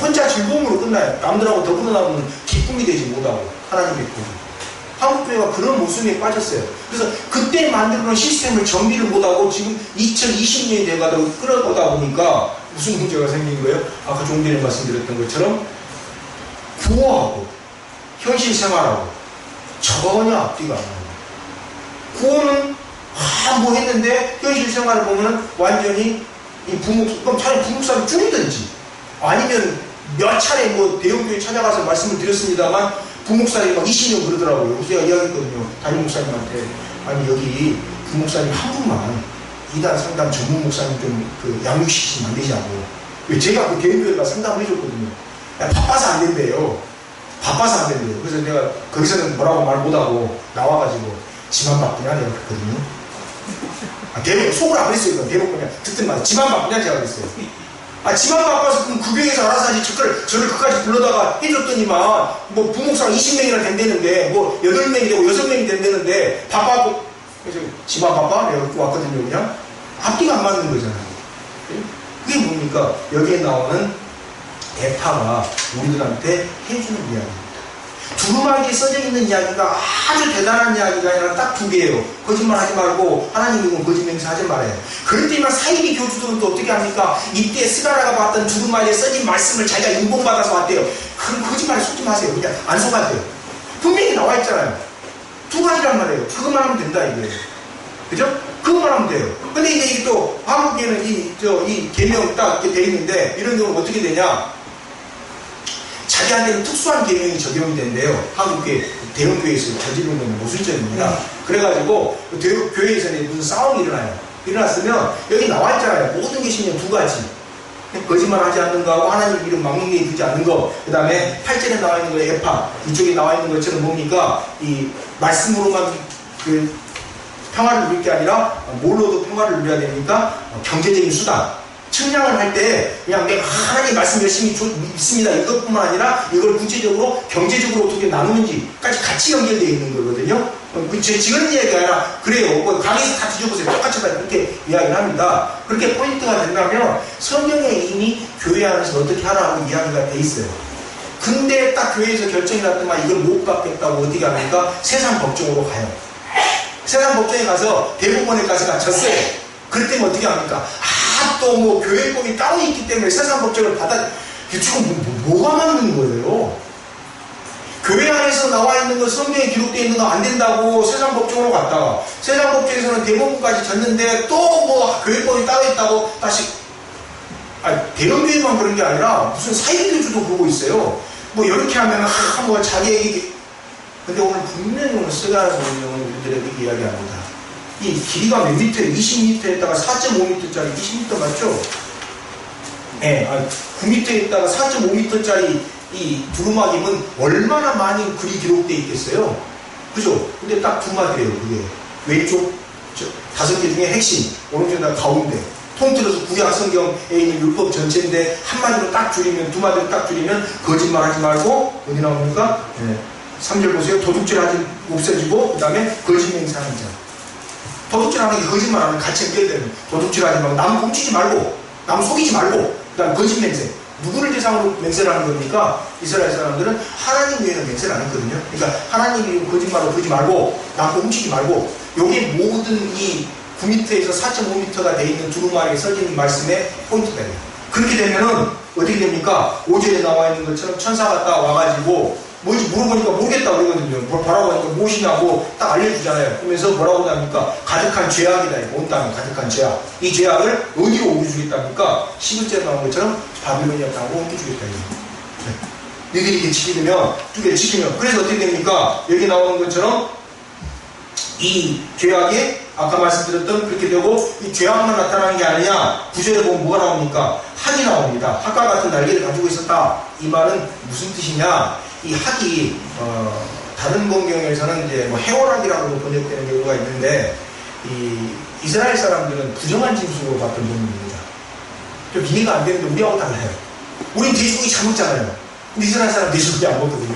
혼자 즐거움으로 끝나요. 남들하고 더불어 나오면 기쁨이 되지 못하고 하나님의 복이. 한국교회가 그런 모습에 빠졌어요. 그래서 그때 만들어놓은 시스템을 정비를 못하고 지금 2020년이 돼가지고 끌어오다 보니까 무슨 문제가 생긴 거예요? 아까 좀 전에 말씀드렸던 것처럼 구호하고 현실 생활하고 전혀 앞뒤가 안 나요. 구호는 뭐 했는데 현실 생활을 보면 완전히 그럼 차라리 부목사를 줄이든지 아니면 몇 차례 뭐 대형교회 찾아가서 말씀을 드렸습니다만 부목사님 막 20년 그러더라고요. 제가 이야기했거든요. 담임 목사님한테 아니 여기 부목사님 한 분만 이단 상담 전문 목사님 좀 양육시키시면 안 되냐고. 제가 그 대형교회가 상담을 해줬거든요. 바빠서 안 된대요. 바빠서 안 된대요. 그래서 내가 거기서는 뭐라고 말 못하고 나와가지고 지만 바쁘냐 내가 그랬거든요. 대놓고 속으로 안 그랬어요. 대놓고 그냥 듣든 말이야. 지만 바쁘냐 제가 그랬어요. 지만 바빠서 그럼 그 교회에서 알아서 하지 저를 그까지 불러다가 해줬더니만 뭐 부목사가 20명이나 된다는데 뭐 8명이 되고 6명이 된다는데 바빠고 그래서 지만 바빠? 내가 그렇게 왔거든요. 그냥 앞뒤가 안 맞는 거잖아요. 그게 뭡니까? 여기에 나오는 대파가 우리들한테 해주는 이야기입니다. 두루마기에 써져 있는 이야기가 아주 대단한 이야기가 아니라 딱 2개예요. 거짓말 하지 말고 하나님이 거짓말해서 하지 말아요. 그럴 때만 사이비 교주들은 또 어떻게 합니까? 이때 스가랴가 봤던 두루마기에 써진 말씀을 자기가 인봉받아서 왔대요. 그럼 거짓말에 속지 마세요. 그냥 안 속아도 분명히 나와 있잖아요. 2가지란 말이에요. 그것만 하면 된다 이거예요. 그죠? 그것만 하면 돼요. 근데 이제 또 한국에는 이 계명 딱 이렇게 돼 있는데 이런 경우는 어떻게 되냐? 자기한테는 특수한 계명이 적용이 된대요. 한국의 대형교회에서 저지른 건 모순점입니다. 그래가지고 교회에서는 무슨 싸움이 일어나요. 일어났으면 여기 나와 있잖아요. 모든 게 신령 2가지. 거짓말 하지 않는 거하고 하나님 이름 망령에 두지 않는 거. 그 다음에 8절에 나와 있는 거 에파. 이쪽에 나와 있는 것처럼 뭡니까? 이 말씀으로만 평화를 누릴 게 아니라 뭘로도 평화를 누려야 됩니까? 경제적인 수단. 측량을 할 때 그냥 내가 하나님 말씀 열심히 믿습니다. 이것뿐만 아니라 이걸 구체적으로 경제적으로 어떻게 나누는지까지 같이 연결되어 있는 거거든요. 제 지은 이야기가 아니라 그래요. 뭐 강의에서 다 뒤져보세요. 똑같이 다 그렇게 이야기를 합니다. 그렇게 포인트가 된다면 성경에 이미 교회 안에서 어떻게 하라고 이야기가 돼 있어요. 근데 딱 교회에서 결정이 났더만 이걸 못 받겠다고 어떻게 합니까? 세상 법정으로 가요. 세상 법정에 가서 대법원에 가서 졌어요. 그럴 때는 어떻게 합니까? 또 뭐 교회법이 따로 있기 때문에 세상 법정을 받아, 지금 뭐가 맞는 거예요? 교회 안에서 나와 있는 거, 성경에 기록되어 있는 거 안 된다고 세상 법정으로 갔다가 세상 법정에서는 대법원까지 졌는데 또 뭐 교회법이 따로 있다고 다시, 대형교회만 그런 게 아니라 무슨 사이비교주도 그러고 있어요. 뭐 이렇게 하면 뭐 자기에게, 근데 오늘 분명히 오늘 쓰가는 우리들에게 이야기합니다. 이 길이가 몇 미터, 20m에다가 4.5m짜리 20m 맞죠? 예, 9m에다가 4.5m짜리 이 두루마기면 얼마나 많이 글이 기록되어 있겠어요? 그죠? 근데 딱 두 마디예요, 그게. 왼쪽, 5개 중에 핵심, 오른쪽에다 가운데. 통틀어서 구약 성경에 있는 율법 전체인데 한마디로 딱 줄이면, 두 마디로 딱 줄이면 거짓말 하지 말고, 어디 나옵니까? 예. 3절 보세요. 도둑질 하지 없어지고, 그 다음에 거짓 맹세하는 자. 도둑질하는 게 거짓말하는 같이 연결되는 거예요. 도둑질하지 말고, 남 훔치지 말고, 남 속이지 말고, 그 다음에 거짓 맹세. 누구를 대상으로 맹세를 하는 겁니까? 이스라엘 사람들은 하나님 외에는 맹세를 안 했거든요. 그러니까 하나님이 거짓말로 그러지 말고, 남 훔치지 말고, 요게 모든 이 9m에서 4.5m가 돼 있는 두루마리에 써진 말씀의 포인트가 돼요. 그렇게 되면은 어떻게 됩니까? 5절에 나와 있는 것처럼 천사가 딱 와가지고 뭔지 물어보니까 모르겠다 그러거든요. 뭐라고 하니까 무엇이냐고 딱 알려주잖아요. 그러면서 뭐라고 합니까? 가득한 죄악이다. 온 땅에 가득한 죄악. 이 죄악을 어디로 옮겨주겠답니까? 11절에 나온 것처럼 바빌로니아 땅으로 옮겨주겠다. 너희들이 이게 지키면, 두 개를 지키면. 그래서 어떻게 됩니까? 여기 나오는 것처럼 이 죄악이 아까 말씀드렸던 그렇게 되고 이 죄악만 나타나는 게 아니냐. 9절에 보면 뭐가 나옵니까? 학이 나옵니다. 학과 같은 날개를 가지고 있었다. 이 말은 무슨 뜻이냐? 이 학이 다른 번경에서는 이제 뭐 해오락이라고 번역되는 경우가 있는데 이 이스라엘 사람들은 부정한 짐승으로 봤던 동물입니다. 좀 이해가 안 되는데 우리하고 달라요. 우린 돼지고기 잘 먹잖아요. 근데 이스라엘 사람 돼지고기 안 먹거든요.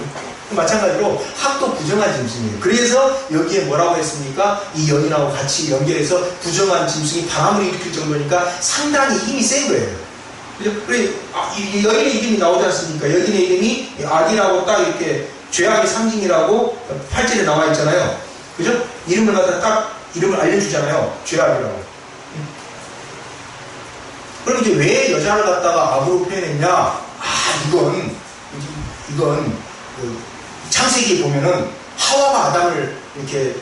마찬가지로 학도 부정한 짐승이에요. 그래서 여기에 뭐라고 했습니까? 이 여인하고 같이 연결해서 부정한 짐승이 바람을 일으킬 정도니까 상당히 힘이 센 거예요. 그래, 이 여인의 이름이 나오지 않습니까? 여인의 이름이 악이라고 딱 이렇게 죄악의 상징이라고 8절에 나와 있잖아요. 그죠? 이름을 갖다 딱 이름을 알려주잖아요. 죄악이라고. 그럼 이제 왜 여자를 갖다가 악으로 표현했냐? 이건 창세기에 보면은 하와가 아담을 이렇게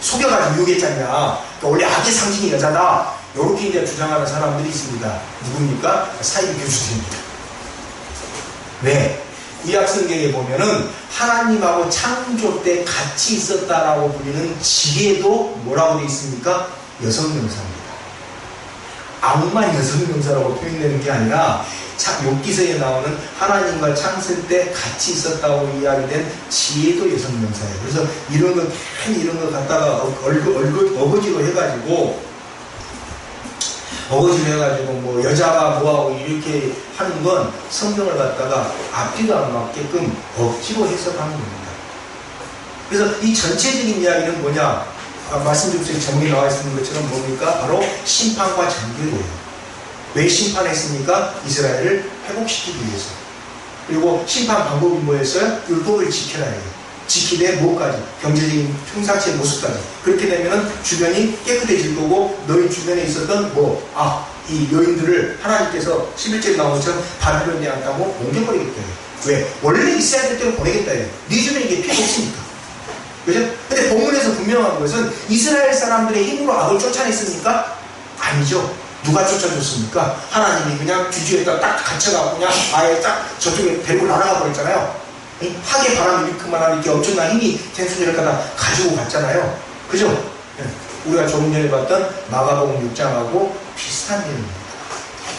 속여가지고 유혹했잖냐. 그러니까 원래 악의 상징이 여자다. 이렇게 이제 주장하는 사람들이 있습니다. 누굽니까? 사이비 교주들입니다. 왜? 구약 성경에 보면은 하나님하고 창조 때 같이 있었다라고 불리는 지혜도 뭐라고 되어 있습니까? 여성명사입니다. 악만 여성명사라고 표현되는 게 아니라 욥기서에 나오는 하나님과 창세 때 같이 있었다고 이야기된 지혜도 여성명사예요. 그래서 이런 거 갖다가 어거지로 해가지고 뭐 여자가 뭐하고 이렇게 하는 건 성경을 갖다가 앞뒤가 안 맞게끔 억지로 해석하는 겁니다. 그래서 이 전체적인 이야기는 뭐냐? 말씀드린 제목에 나와 있는 것처럼 뭡니까? 바로 심판과 정죄로예요. 왜 심판했습니까? 이스라엘을 회복시키기 위해서. 그리고 심판 방법이 뭐였어요? 율법을 지켜라 해요. 지키되 뭐까지? 경제적인 평상시의 모습까지. 그렇게 되면은 주변이 깨끗해질 거고 너희 주변에 있었던 이 여인들을 하나님께서 11절에 나온 것처럼 바빌로니아 땅으로 옮겨버리겠다 해요. 왜? 원래 이스라엘 때로 보내겠다 해요. 네 주변에 이게 필요 없으니까. 그죠? 근데 본문에서 분명한 것은 이스라엘 사람들의 힘으로 악을 쫓아냈습니까? 아니죠. 누가 쫓아줬습니까? 하나님이 그냥 뒤지에다 딱 갇혀가고 그냥 아예 딱 저쪽에 데리고 날아가 버렸잖아요. 학의 바람이 일으키만한 이렇게 엄청난 힘이天수제를 갖다 가지고 갔잖아요. 그죠? 우리가 조금 전에 봤던 마가복음 6장하고 비슷한 내용입니다.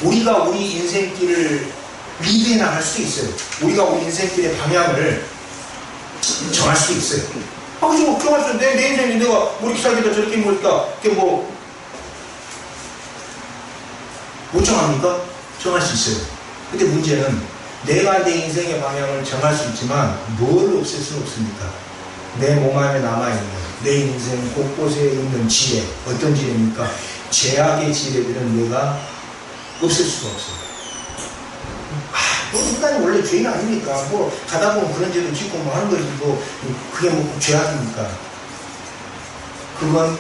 우리가 우리 인생길을 리드해 나갈 수도 있어요. 우리가 우리 인생길의 방향을 정할 수도 있어요. 그죠? 정할 수 있는데 내 인생이 내가 뭐 이렇게 살겠다 저렇게 뭐니까 이게 못 정합니까? 정할 수 있어요. 근데 문제는 내가 내 인생의 방향을 정할 수 있지만 뭘 없앨 수는 없습니까? 내 몸 안에 남아있는 내 인생 곳곳에 있는 지혜, 어떤 지혜입니까? 죄악의 지혜들은 내가 없앨 수가 없어요. 뭐 인간이 원래 죄인 아닙니까? 뭐 가다 보면 그런 죄도 짓고 뭐 하는 거지 뭐 그게 뭐 죄악입니까? 그건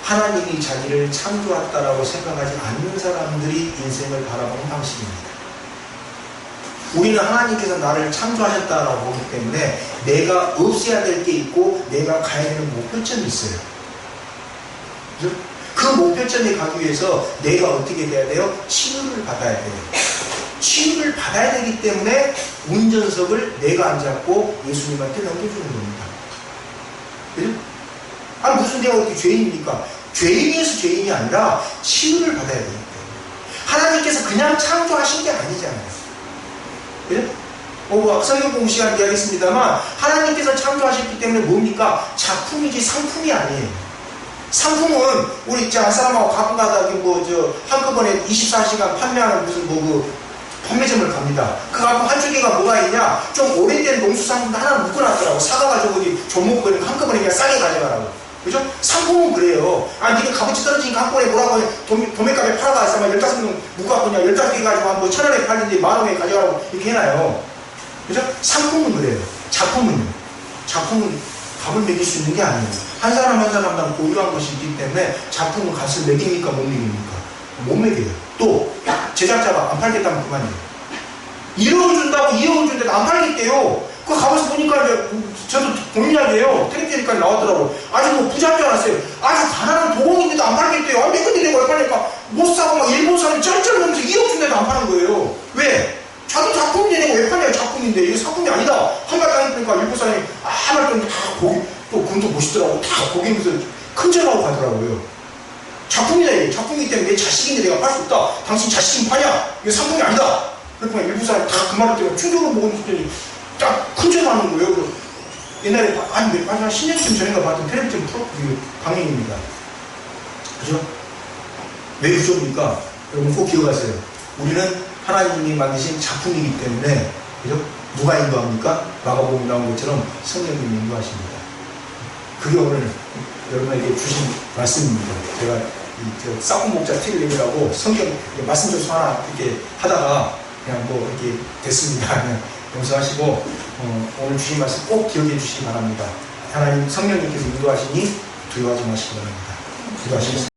하나님이 자기를 창조했다라고 생각하지 않는 사람들이 인생을 바라보는 방식입니다. 우리는 하나님께서 나를 창조하셨다라고 보기 때문에 내가 없애야 될 게 있고 내가 가야 되는 목표점이 있어요. 그죠? 그 목표점에 가기 위해서 내가 어떻게 돼야 돼요? 치유를 받아야 돼요. 치유를 받아야 되기 때문에 운전석을 내가 안 잡고 예수님한테 넘겨주는 겁니다. 그죠? 아니 무슨 내가 어떻게 죄인입니까? 죄인에서 죄인이 아니라 치유를 받아야 되기 때문에 하나님께서 그냥 창조하신 게 아니잖아요. 그죠? 성경 공부 시간 이야기했습니다만 하나님께서 창조하셨기 때문에 뭡니까? 작품이지 상품이 아니에요. 상품은 우리 한 사람하고 가끔 가다 한꺼번에 24시간 판매하는 무슨 판매점을 갑니다. 그 가끔 한쪽에가 뭐가 있냐? 좀 오래된 농수산물 하나 묶어놨더라고. 사가가지고 어디 조목거리고 한꺼번에 그냥 싸게 가져가라고. 그죠? 상품은 그래요. 니가 값어치 떨어지니까 한꺼번에 뭐라고 도매값에 팔아가서 15명 묶어갖고 그냥 15개 가지고 한 1,000원에 팔는데 10,000원에 가져가라고 이렇게 해놔요. 그죠? 상품은 그래요. 작품은요. 작품은 값을 매길 수 있는 게 아니에요. 한 사람 한 사람당 고유한 것이 있기 때문에 작품은 값을 매깁니까? 못 매깁니까? 못 매겨요. 또 제작자가 안 팔겠다면 그만이에요. 1억을 준다고 2억을 준다고 안 팔겠대요. 그 가면서 보니까 저도 본 이야기예요. 텔레비전까지 나왔더라고. 아주 부자인 줄 알았어요. 아주 가난한 도공인데도 안 팔겠대요. 몇 군데 내가 왜 팔니까 못 사고 막 일본 사람이 쩔쩔 넘면서 2억 준다도 안 파는 거예요. 왜? 자기 작품인데 내가 왜 파냐고. 작품인데 이거 상품이 아니다. 한 발 땅이니까 일본 사람이 한 발 땅 다 고기 또 금도 멋있더라고. 다 고기면서 큰절하고 가더라고요. 작품이다 이게. 작품이기 때문에 내 자식인데 내가 팔 수 없다. 당신 자식이 파냐? 이거 상품이 아니다. 그러니까 일본 사람이 다 그 말을 때문에 충격을 먹었더니 딱 큰절하는 거예요. 옛날에 한 10년쯤 전인가 봤던 텔레비전 방송입니다. 그죠? 왜 그저입니까? 여러분 꼭 기억하세요. 우리는 하나님이 만드신 작품이기 때문에, 그죠? 누가 인도합니까? 마가복음 나온 것처럼 성령님이 인도하십니다. 그게 오늘 여러분에게 주신 말씀입니다. 제가 쌍문 목자 텔레비라고 성경 말씀 조수 하나 이렇게 하다가 그냥 이렇게 됐습니다. 그냥 용서하시고 오늘 주신 말씀 꼭 기억해 주시기 바랍니다. 하나님 성령님께서 인도하시니 두려워하지 마시기 바랍니다. 기도하시겠습니다.